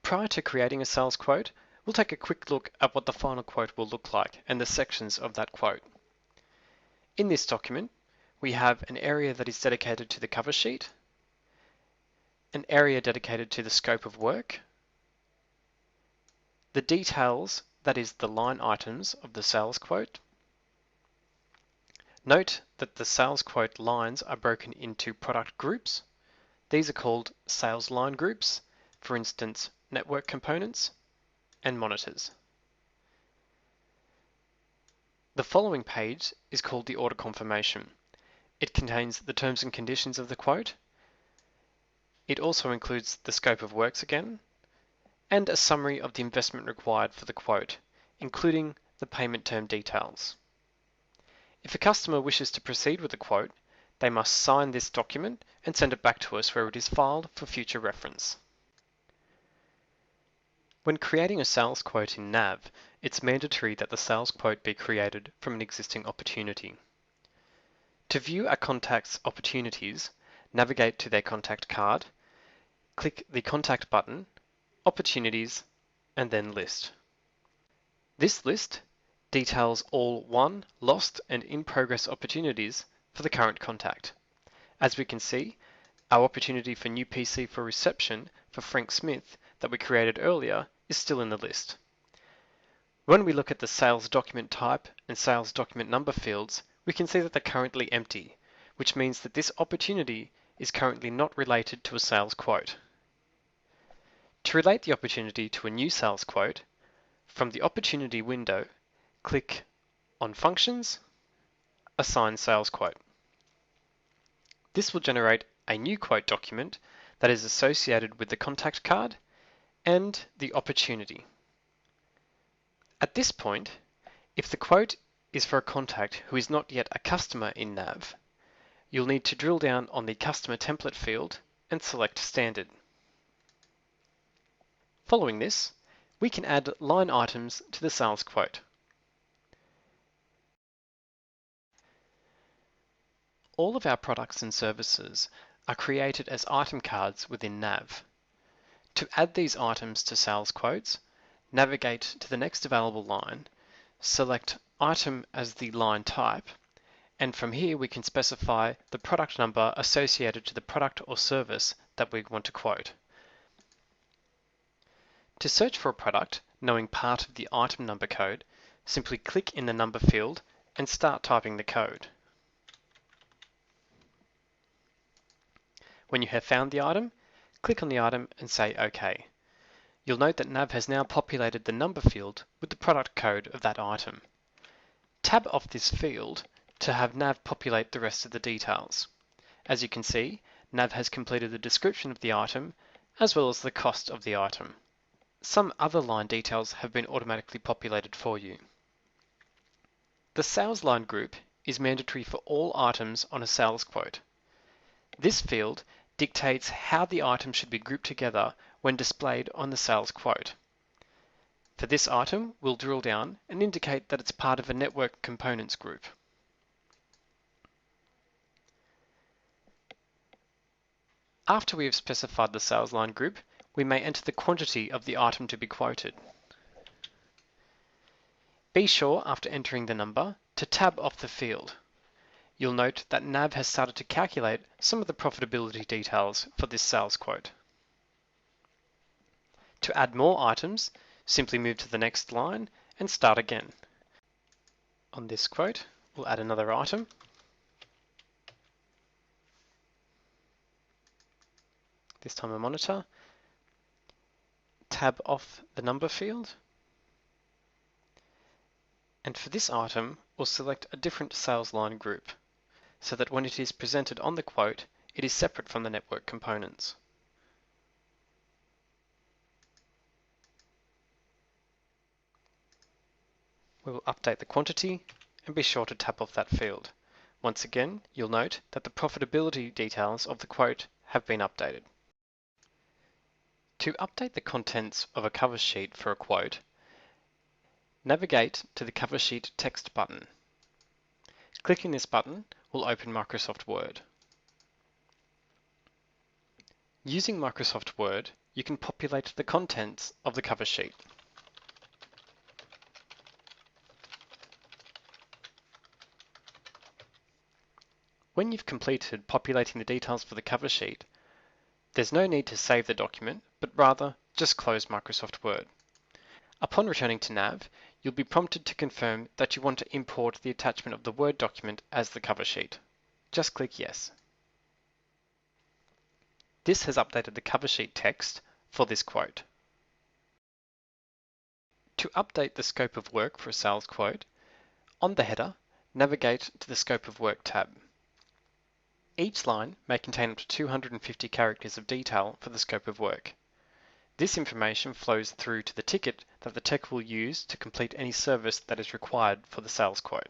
Prior to creating a sales quote, we'll take a quick look at what the final quote will look like and the sections of that quote. In this document, we have an area that is dedicated to the cover sheet, an area dedicated to the scope of work, the details, that is the line items of the sales quote. Note that the sales quote lines are broken into product groups. These are called sales line groups, for instance, network components and monitors. The following page is called the order confirmation. It contains the terms and conditions of the quote. It also includes the scope of works again, and a summary of the investment required for the quote, including the payment term details. If a customer wishes to proceed with the quote, they must sign this document and send it back to us where it is filed for future reference. When creating a sales quote in NAV, it's mandatory that the sales quote be created from an existing opportunity. To view a contact's opportunities, navigate to their contact card, click the Contact button, Opportunities, and then List. This list details all won, lost, and in-progress opportunities for the current contact. As we can see, our opportunity for new PC for reception for Frank Smith that we created earlier is still in the list. When we look at the sales document type and sales document number fields, we can see that they're currently empty, which means that this opportunity is currently not related to a sales quote. To relate the opportunity to a new sales quote, from the Opportunity window, click on Functions, Assign Sales Quote. This will generate a new quote document that is associated with the contact card and the opportunity. At this point, if the quote is for a contact who is not yet a customer in NAV, you'll need to drill down on the Customer Template field and select Standard. Following this, we can add line items to the sales quote. All of our products and services are created as item cards within NAV. To add these items to sales quotes, navigate to the next available line, select Item as the line type, and from here we can specify the product number associated to the product or service that we want to quote. To search for a product, knowing part of the item number code, simply click in the number field and start typing the code. When you have found the item, click on the item and say OK. You'll note that NAV has now populated the number field with the product code of that item. Tab off this field to have NAV populate the rest of the details. As you can see, NAV has completed the description of the item as well as the cost of the item. Some other line details have been automatically populated for you. The sales line group is mandatory for all items on a sales quote. This field dictates how the item should be grouped together when displayed on the sales quote. For this item, we'll drill down and indicate that it's part of a network components group. After we have specified the sales line group, we may enter the quantity of the item to be quoted. Be sure, after entering the number, to tab off the field. You'll note that NAV has started to calculate some of the profitability details for this sales quote. To add more items, simply move to the next line and start again. On this quote, we'll add another item. This time a monitor. Tab off the number field. And for this item, we'll select a different sales line group so that when it is presented on the quote, it is separate from the network components. We will update the quantity and be sure to tap off that field. Once again, you'll note that the profitability details of the quote have been updated. To update the contents of a cover sheet for a quote, navigate to the Cover Sheet text button. Clicking this button will open Microsoft Word. Using Microsoft Word, you can populate the contents of the cover sheet. When you've completed populating the details for the cover sheet, there's no need to save the document, but rather just close Microsoft Word. Upon returning to NAV, you'll be prompted to confirm that you want to import the attachment of the Word document as the cover sheet. Just click Yes. This has updated the cover sheet text for this quote. To update the scope of work for a sales quote, on the header, navigate to the Scope of Work tab. Each line may contain up to 250 characters of detail for the scope of work. This information flows through to the ticket that the tech will use to complete any service that is required for the sales quote.